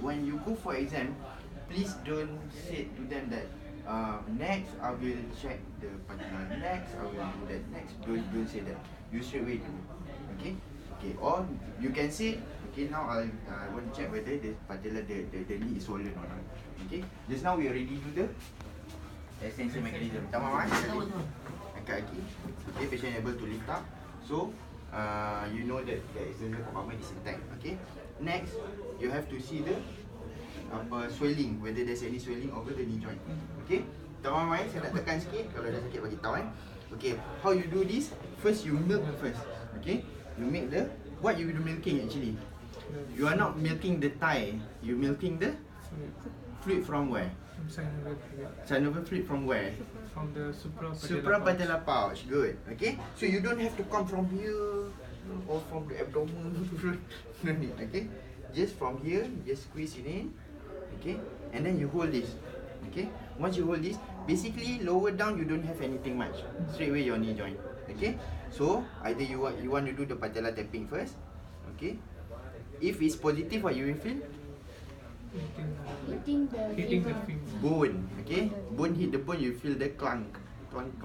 when you go for exam, please don't say to them that next I will check the patella, next I will do that, next don't say that. You straight away do. Okay? Okay, or you can say, okay, now I want to check whether the patella, the knee is swollen or not. Okay? Just now we already do the extension mechanism. Tamam kan? Angkat kaki. Okay, patient able to lift up. So, you know that the external compartment is intact. Okay. Next, you have to see the swelling, whether there's any swelling over the knee joint. Okay. Tamam kan? Saya nak tekan sikit. Kalau ada sakit bagi tahu. Okay. How you do this? First you milk first. Okay. You make the what you do milking actually. You are not milking the thigh. You milking the fluid from where? Synovial fluid from where? From the suprapatellar pouch. Good. Okay. So you don't have to come from here or from the abdomen. No need. Okay. Just from here, just squeeze it in. Okay. And then you hold this. Okay. Once you hold this, basically lower down you don't have anything much. Straight away your knee joint. Okay. So either you want to do the patella tapping first. Okay. If it's positive, what you will feel? Hitting the bone. Okay. Bone hit the bone, you feel the clunk. Clunk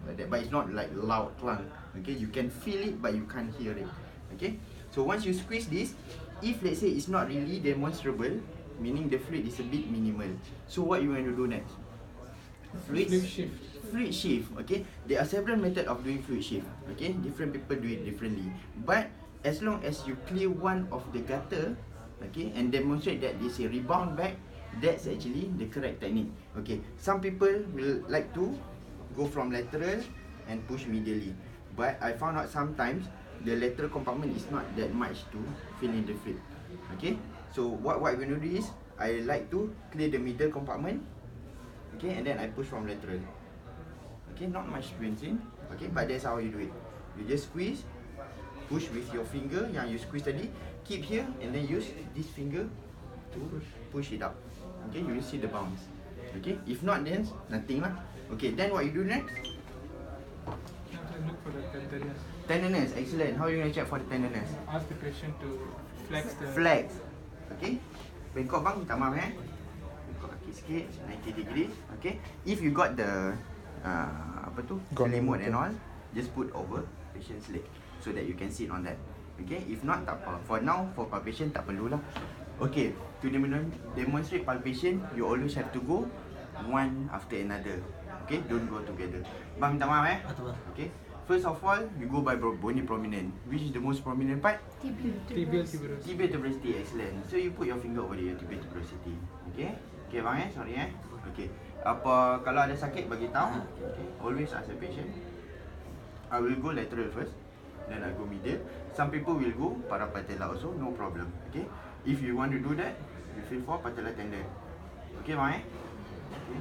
like that. But it's not like loud clunk. Okay. You can feel it, but you can't hear it. Okay. So once you squeeze this, if let's say it's not really demonstrable, meaning the fluid is a bit minimal. So what you want to do next? Fluid shift. Fluid shift. Okay. There are several methods of doing fluid shift. Okay. Different people do it differently. But as long as you clear one of the gutter, okay, and demonstrate that this is rebound back, that's actually the correct technique. Okay. Some people will like to go from lateral and push medially. But I found out sometimes the lateral compartment is not that much to fill in the fluid. Okay. So what I'm going to do is, I like to clear the middle compartment. Okay, and then I push from lateral. Okay, not much squeezing. Okay, but that's how you do it. You just squeeze, push with your finger yang you squeeze tadi, keep here and then use this finger to push it up. Okay, you will see the bounce. Okay, if not then nothing lah. Okay, then what you do next? Look for the tenderness. Tenderness, excellent. How you going to check for the tenderness? Ask the patient to flex the... Flex. Okay. Bengkok bang, minta maaf Bengkok kaki sikit, 90 degree. Okay. If you got the apa tu, selimut and all, just put over patient's leg so that you can sit on that. Okay. If not, tak apa. For now, for palpation tak perlulah. Okay. To demonstrate palpation, you always have to go one after another. Okay. Don't go together. Bang, minta maaf Okay. First of all, you go by bony prominent. Which is the most prominent part? Tibial tuberosity. Tibial tuberosity, excellent. So you put your finger over there, tibial tuberosity. Okay? Okay bang sorry Okay. Apa kalau ada sakit bagi tahu. Okay. Always ask the patient. I will go lateral first, then I go middle. Some people will go parapatella also, no problem. Okay? If you want to do that, you feel for patella tendon. Okay bang Okay.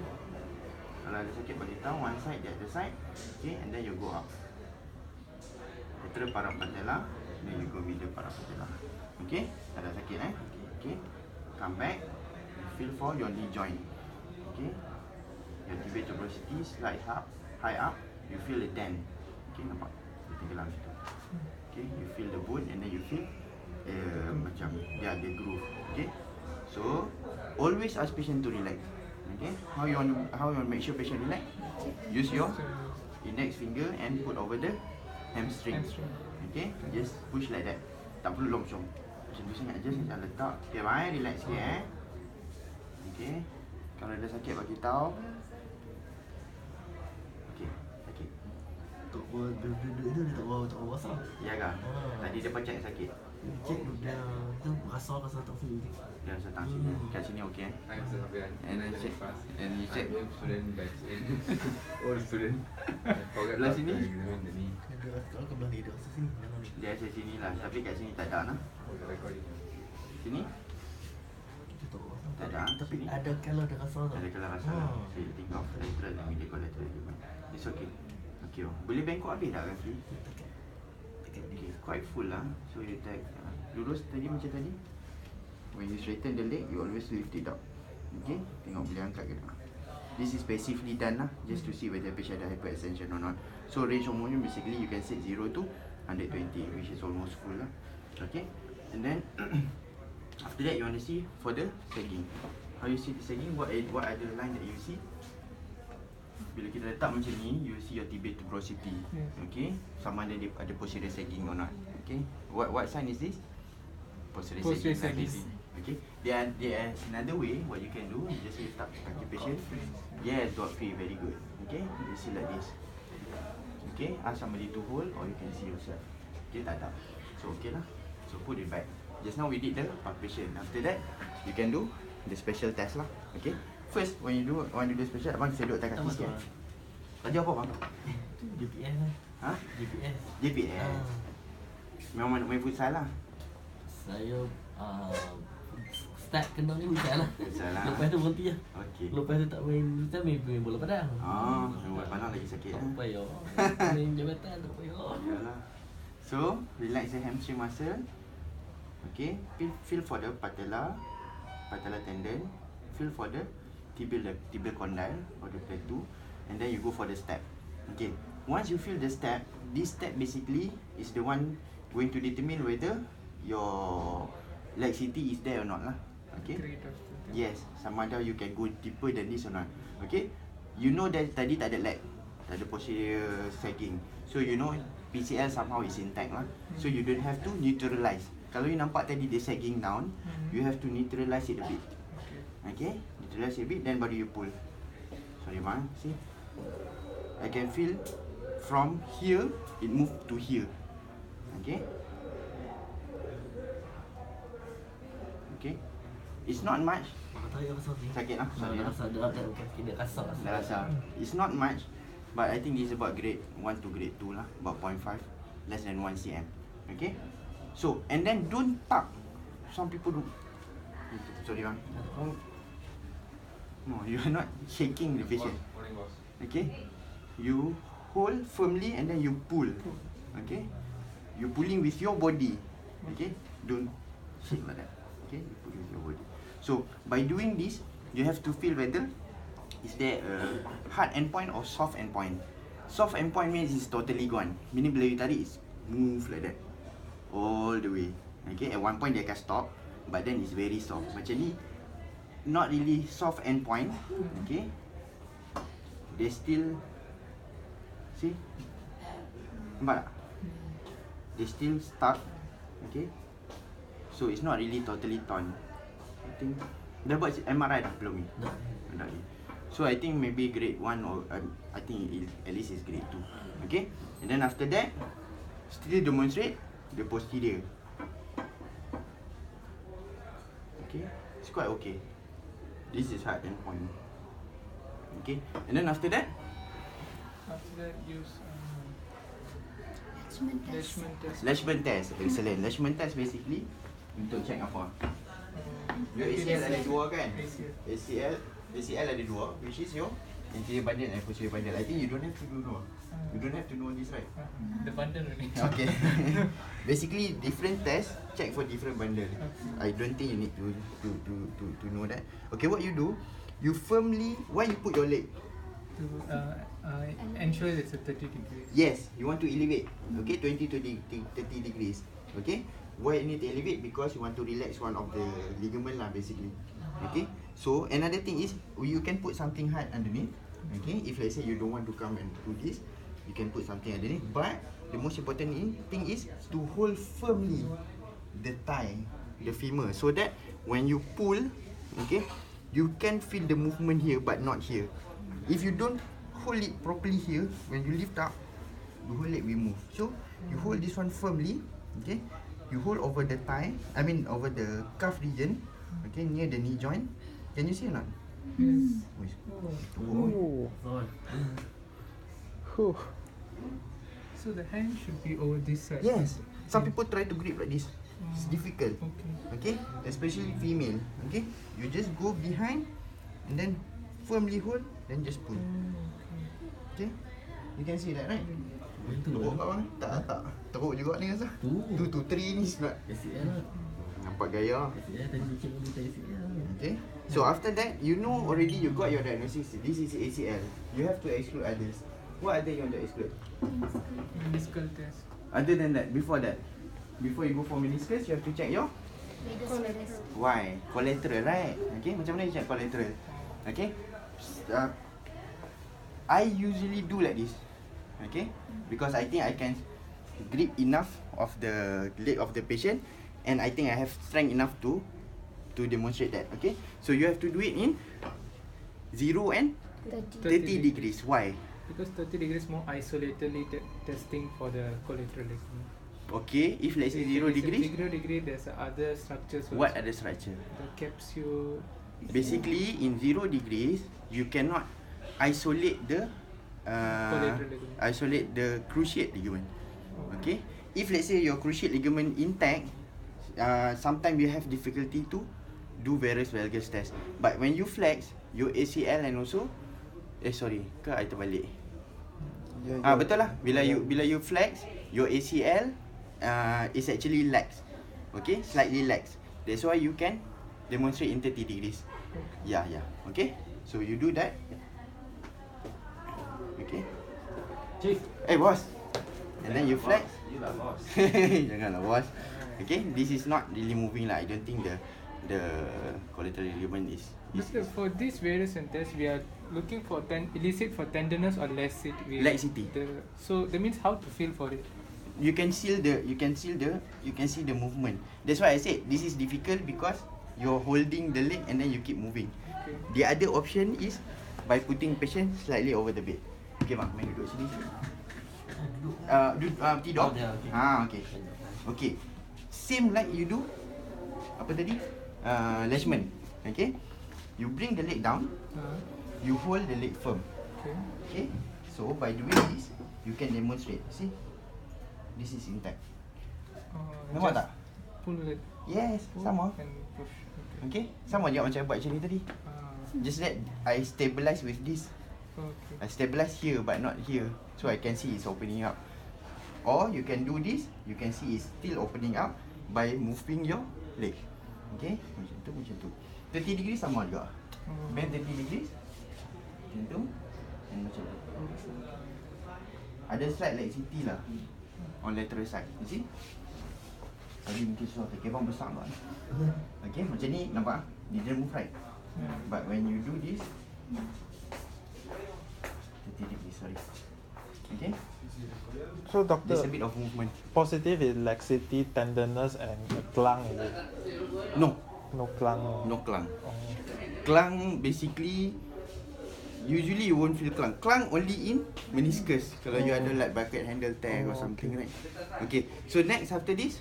Kalau ada sakit bagi tahu, one side, the other side. Okay, and then you go up. Lateral parapatella, then you go middle parapatella. Okay, tak ada sakit Okay, come back. Feel for your knee joint. Okay, your tibial tuberosity slide up, high up. You feel the dent. Okay, nampak? Dia tenggelam situ. Okay, you feel the bone and then you feel macam dia ada groove. Okay, so always ask patient to relax. Okay, how you want to make sure patient relax? Use your index finger and put over the hamstring. Okay, just push like that. Tak perlu longsong. Macam tu sangat, just macam letak. Okay, bye, relax sikit Okay, kalau ada sakit bagi tahu. Okay, sakit. Tak buat duduk tu dia tak bawa asal. Ya kah? Tadi dia pecah sakit. Cek dia tu asal tak feel. Dia rasa tak sini. Kat sini okey And then check. And you check. Oh, student. Belah sini? Dia kalau ke belah dia rasa sini. Dia rasa sini lah. Tapi kat sini tak ada nah. Sini? Tak ada. Tapi ada kalau ada rasa tak? Ada kalau rasa. Saya tinggal lateral dan medial collateral juga. It's okay. Okay. Boleh bengkok habis tak kaki? Okay, quite full lah. So you take lurus tadi macam tadi. When you straighten the leg, you always lift it up. Okay, tengok boleh angkat ke tak. This is passively done lah, just to see whether patient ada hyperextension or not. So range of motion basically you can set 0 to 120, which is almost full lah. Okay, and then after After that, you want to see for the sagging. How you see the sagging? What are the line that you see? Bila kita letak macam ni, you see your tibia tuberosity. Yes. Okay, sama ada dia ada posterior sagging or not. Okay, what sign is this? Posterior Posterior sagging. sagging. Okay, there is another way what you can do. You just lift up kaki patient. Yes, dot free, very good. Okay, you see like this. Okay, ask somebody to hold or you can see yourself. Okay, tak. So okay lah. So put it back. Just now we did the palpation. After that, you can do the special test lah. Okay. First, when you do the special, abang saya duduk atas kaki sikit. Tadi apa bang? Tu GPS lah. Ha? GPS. JPS. Memang nak main futsal lah. Saya start kena ni futsal lah. Futsal lah. Lepas tu berhenti lah. Okay. Lepas tu tak main futsal, main bola padang. Buat panah lagi sakit Tak lah. payah. Main jabatan tak payah. Yalah. So, relax the hamstring muscle. Okay. Feel for the patella tendon. Feel for the tibial condyle or the plateau, and then you go for the step. Okay. Once you feel the step, this step basically is the one going to determine whether your laxity is there or not lah. Okay. Great of the- Yes, sama ada you can go deeper than this or not. Okay. You know that tadi tak ada lag, tak ada posterior sagging. So you know PCL somehow is intact lah. So you don't have to neutralize. Kalau you nampak tadi dia sagging down, you have to neutralize it a bit. Okay. Okay, neutralize a bit, then baru you pull. Sorry bang, see? I can feel from here, it move to here. Okay? Okay? It's not much. Tak payah rasa ni. Sakit lah, sorry Dah lah. rasa dah kena kasar. Dah rasa. It's not much, but I think this is about grade 1 to grade 2 lah. About 0.5, less than 1 cm. Okay? So, and then don't tuck. Some people do. Sorry bang. No, you are not shaking the patient. Morning, boss. Okay? You hold firmly and then you pull. Okay? You pulling with your body. Okay? Don't shake like that. Okay? You pull with your body. So, by doing this, you have to feel whether is there a hard endpoint or soft endpoint. Soft endpoint means it's totally gone. Meaning bila you tarik, it's move like that. All the way. Okay? At one point, dia akan stop. But then it's very soft. Macam ni, not really soft endpoint. Okay? They still, see? Nampak tak? They still stuck. Okay? So it's not really totally torn. I think dah buat MRI dah belum ni? Dah. Dah ni. So I think maybe grade 1 or I think at least it's grade 2. Okay? And then after that, still demonstrate the posterior. Okay? It's quite okay. This is hard endpoint. Okay? And then after that, After that, use Attachment test. Leishman test. Leishman test. Excellent. Leishman test basically untuk check apa? Your ACL ada dua kan? ACL ada dua, which is your anterior bundle and posterior bundle. I think you don't have to know. You don't have to know this, right? The bundle only. Okay. Basically, different tests check for different bundle. I don't think you need to know that. Okay, what you do? You firmly. Why you put your leg? To ensure it's at 30 degrees. Yes, you want to elevate. Okay, 20 to 30 degrees. Okay. Why you need to elevate? Because you want to relax one of the ligament lah, basically. Okay. So another thing is you can put something hard underneath. Okay. If let's say you don't want to come and do this, you can put something underneath. But the most important thing is to hold firmly the thigh, the femur, so that when you pull, okay, you can feel the movement here but not here. If you don't hold it properly here, when you lift up, the whole leg will move. So you hold this one firmly, okay. You hold over the thigh, I mean over the calf region, okay, near the knee joint. Can you see or not? Yes. Oh. So the hand should be over this side. Yes. Some people try to grip like this. It's difficult. Okay. Okay, especially female. Okay, you just go behind and then firmly hold, then just pull. Okay, you can see that, right? Betul Teruk lah. kat bang? Tak. Teruk juga ni rasa. Tu. 3 ni sebab ACL lah. nampak gaya. ACL tadi cik ni tak ACL. Okay, so after that, you know already you got your diagnosis. This is ACL. You have to exclude others. What other you want to exclude? Meniscal test. Other than that, before you go for meniscus, you have to check your Why? Collateral, right? Okay, macam mana you check collateral? Okay, uh, I usually do like this. Okay, because I think I can grip enough of the leg of the patient, and I think I have strength enough to demonstrate that. Okay, so you have to do it in 0 and 30 degrees. Why? Because 30 degrees more isolatedly testing for the collateral ligament. Okay, if let's say 0 degrees, 0 degree, there's other structures. what also. are the structure? The capsule. Basically, in 0 degrees, you cannot isolate the Collateral ligament. isolate the cruciate ligament. Okay, if let's say your cruciate ligament intact, sometimes you have difficulty to do varus valgus test. But when you flex, your ACL and also, ke I terbalik. Betul lah. Bila you flex, your ACL is actually lax. Okay, slightly lax. That's why you can demonstrate in 30 degrees. Yeah. Okay, so you do that. Okay. Chief. Hey boss. And then you flex. You lah boss. Janganlah boss. Okay, this is not really moving lah. I don't think the collateral ligament is. But for this various tests, we are looking for elicit for tenderness or laxity. Laxity. So that means how to feel for it. You can see the movement. That's why I said this is difficult because you're holding the leg and then you keep moving. Okay. The other option is by putting patient slightly over the bed. Okay, mak, main duduk sini. Tidur. Oh, there, okay. Okay. Okay. Same like you do apa tadi? Lashman. Okay. You bring the leg down. You hold the leg firm. Okay. Okay. So by doing this, you can demonstrate. See, this is intact. Nampak Just tak? Pull it. Yes, Pull sama. and push. Okay, sama je macam buat macam ni tadi. Just that I stabilize with this. Okay. I stabilize here but not here, so I can see it's opening up. Or you can do this, you can see it's still opening up by moving your leg. Okay, macam tu. 30 degrees sama juga. Bend 30 degrees. Macam tu. And macam tu. Ada slight laxity lah on lateral side. You see? Tadi mungkin susah, kebang besar kan. Okay, macam ni nampak? Dia didn't move right. But when you do this, 30 degrees, sorry. Okay? So There's a doctor, bit of movement. positive is laxity, tenderness, and clang. Is it? No, No clang. no clang. Oh. Clang basically, usually you won't feel clang. Clang only in meniscus. Kalau you ada like bucket handle tear or something, right? Okay, so next after this,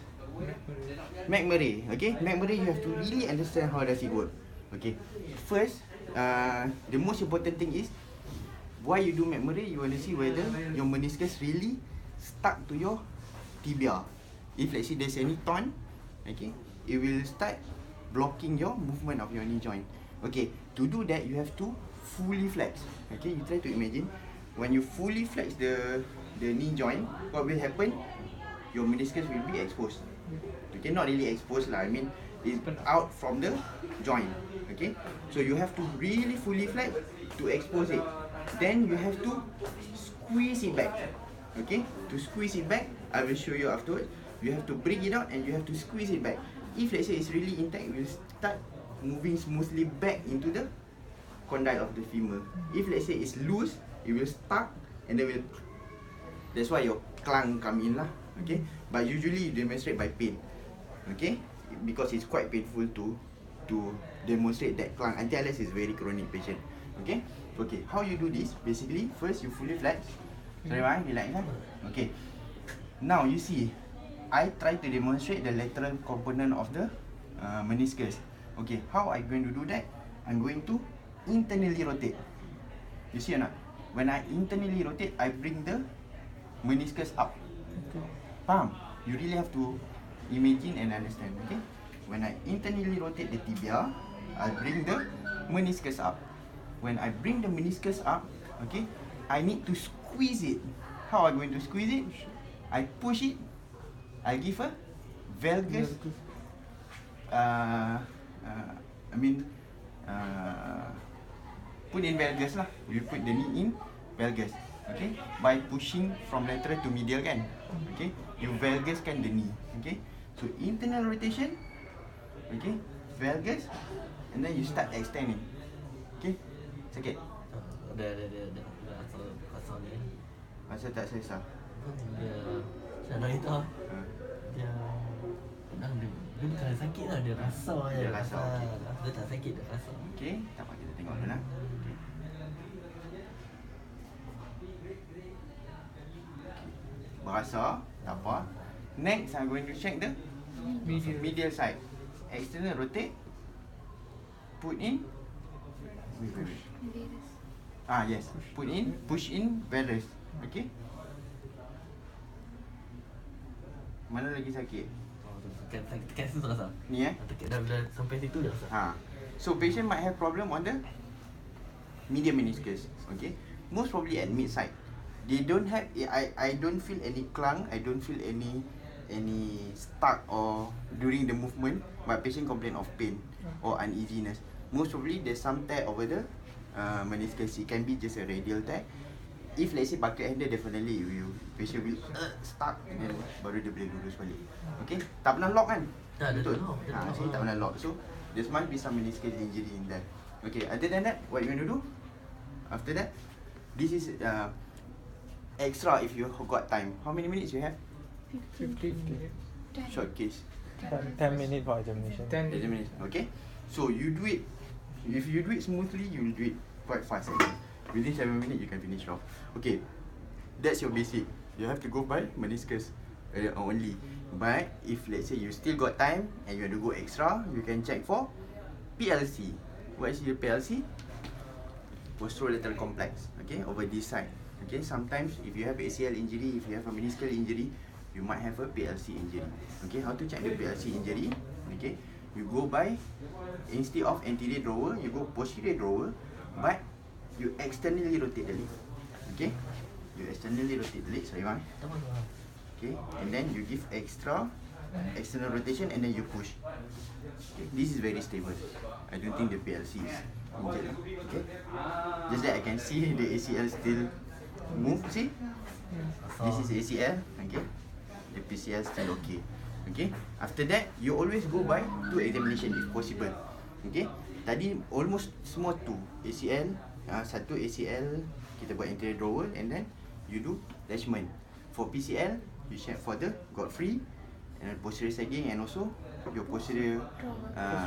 McMurray. Okay, McMurray you have to really understand how does it work. Okay, first, the most important thing is why you do McMurray. You want to see whether your meniscus really stuck to your tibia. If let's say there's any torn, okay, it will start blocking your movement of your knee joint. Okay, to do that you have to fully flex. Okay, you try to imagine when you fully flex the knee joint, what will happen? Your meniscus will be exposed. Okay, not really exposed lah. I mean, it's out from the joint. Okay, so you have to really fully flex to expose it. Then you have to squeeze it back. Okay, to squeeze it back, I will show you afterwards. You have to bring it out and you have to squeeze it back. If let's say it's really intact, it will start moving smoothly back into the condyle of the femur. If let's say it's loose, it will stuck and then will. That's why your clang come in lah. Okay, but usually you demonstrate by pain. Okay, because it's quite painful to demonstrate that clang unless it's very chronic patient. Okay, how you do this? Basically, first you fully flex. Sorry, man, relax lah. Okay, now you see, I try to demonstrate the lateral component of the meniscus. Okay, how I going to do that? I'm going to internally rotate. You see or not? When I internally rotate, I bring the meniscus up. Faham? You really have to imagine and understand. Okay, when I internally rotate the tibia, I bring the meniscus up. When I bring the meniscus up, okay, I need to squeeze it. How am I going to squeeze it? I push it. I give a valgus. Put in valgus lah. You put the knee in valgus. Okay, by pushing from lateral to medial kan. Okay, you valguskan the knee. Okay, so internal rotation, Okay, valgus, and then you start extending. Okay, sakit. Ada kasar ni. Masa tak selesa. Dia cara itu Ha. dia dia bukan sakit lah, dia kasar je. Dia kasar, okey. Dia tak sakit, dia kasar. Okay, tak apa kita tengok dulu lah. Okay. Berasa, tak apa. Next, I'm going to check the medial side. External rotate. Put in. Wait. Ah, yes. Put in, push in, varus. Okay. Mana lagi sakit? Tekan situ rasa. Ni Tekan dah sampai situ dah rasa. Ha. So patient might have problem on the medial meniscus. Okay. Most probably at mid side. They don't have. I don't feel any clunk. I don't feel any stuck or during the movement. But patient complain of pain or uneasiness. Most probably there's some tear over the meniscus. It can be just a radial tear. If let's say bucket handle, definitely patient will stuck and then baru dia boleh lurus balik. Okay. Tak pernah lock kan? Tak, dia Betul. tak lock, dia tak Sini lock. tak pernah lock. So there might be some meniscus injury in there. Okay. Other than that, what you want to do? After that, this is extra if you got time. How many minutes you have? 15 minutes. Short case. 10 minutes for examination. 10 10 minutes. Okay. So you do it. If you do it smoothly, you will do it quite fast. Within 7 minutes, you can finish off. Okay. That's your basic. You have to go by meniscus only. But if let's say you still got time and you want to go extra, you can check for PLC. What is your PLC? Posterolateral complex. Okay, over this side. Okay, sometimes if you have ACL injury, if you have a meniscal injury, you might have a PLC injury. Okay, how to check the PLC injury? Okay, you go by, instead of anterior drawer, you go posterior drawer, but you externally rotate the leg. Okay, you externally rotate the leg. Sorry, bang. Tak apa. Okay, and then you give extra external rotation and then you push. Okay, this is very stable. I don't think the PLC is injured. Okay, just that I can see the ACL still move. See, this is ACL. Okay, the PCL still okay. Okay, after that you always go by 2 examination if possible. Okay, tadi almost semua 2 ACL. Satu ACL kita buat anterior drawer and then you do attachment. For PCL you check for the Godfrey and posterior sagging and also your posterior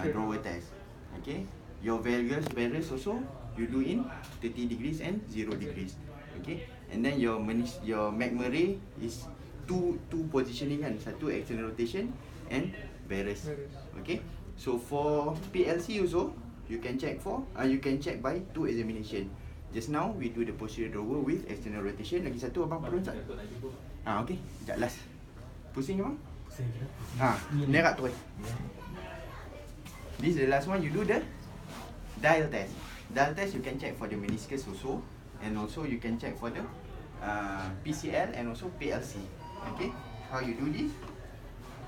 drawer test. Okay, your varus also you do in 30 degrees and 0 degrees. Okay, and then your McMurray is two positioning kan, satu external rotation and varus. Okay, so for PLC also you can check by 2 examination. Just now we do the posterior drawer with external rotation. Lagi satu abang perlu tak? Okay, sekejap last. Pusing abang? Pusing je. Nerak terus. This is the last one. You do the dial test. Dial test you can check for the meniscus also, and also you can check for the PCL and also PLC. Okay, how you do this?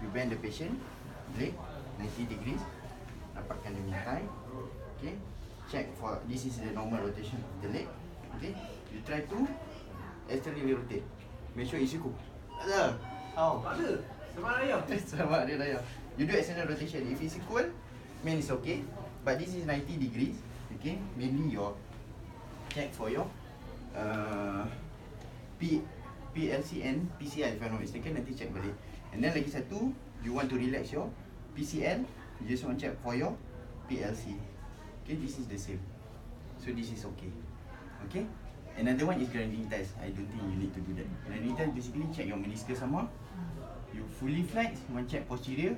You bend the patient leg 90 degrees. Dapatkan dia punya thigh. Okay, check for, this is the normal rotation of the leg. Okay, you try to externally rotate. Make sure it's equal. Ada. How? Ada. Sama dia raya. You do external rotation. If it's equal, mean it's okay. But this is 90 degrees. Okay, mainly your check for your PLC and PCL if I'm not mistaken. Nanti check balik. And then lagi satu, you want to relax your PCL, you just want to check for your PLC. Okay, this is the same. So this is okay. Okay. Another one is grinding test. I don't think you need to do that. Grinding test basically check your meniscus sama. You fully flex. You want to check posterior.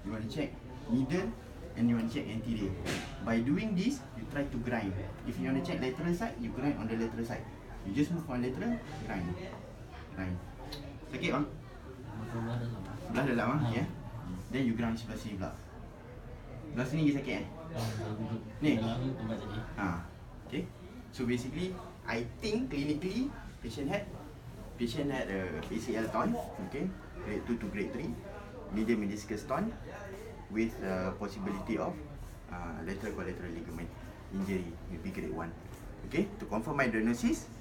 You want to check middle, and you want to check anterior. By doing this, you try to grind. If you want to check lateral side, you grind on the lateral side. You just move on lateral, grind. Sakit bang? Belah dalam ya. Then you grind sebelah sini pula. Belah sini lagi sakit Ni. Okay. So basically, I think clinically patient had ACL torn, okay, grade 2 to grade 3, medial meniscus torn with possibility of lateral collateral ligament injury, maybe grade 1. Okay, to confirm my diagnosis,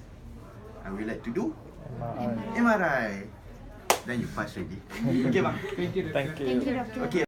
I will like to do MRI. Then you pass already. Okay bang. Thank you. Thank you. Thank you, doctor. Okay.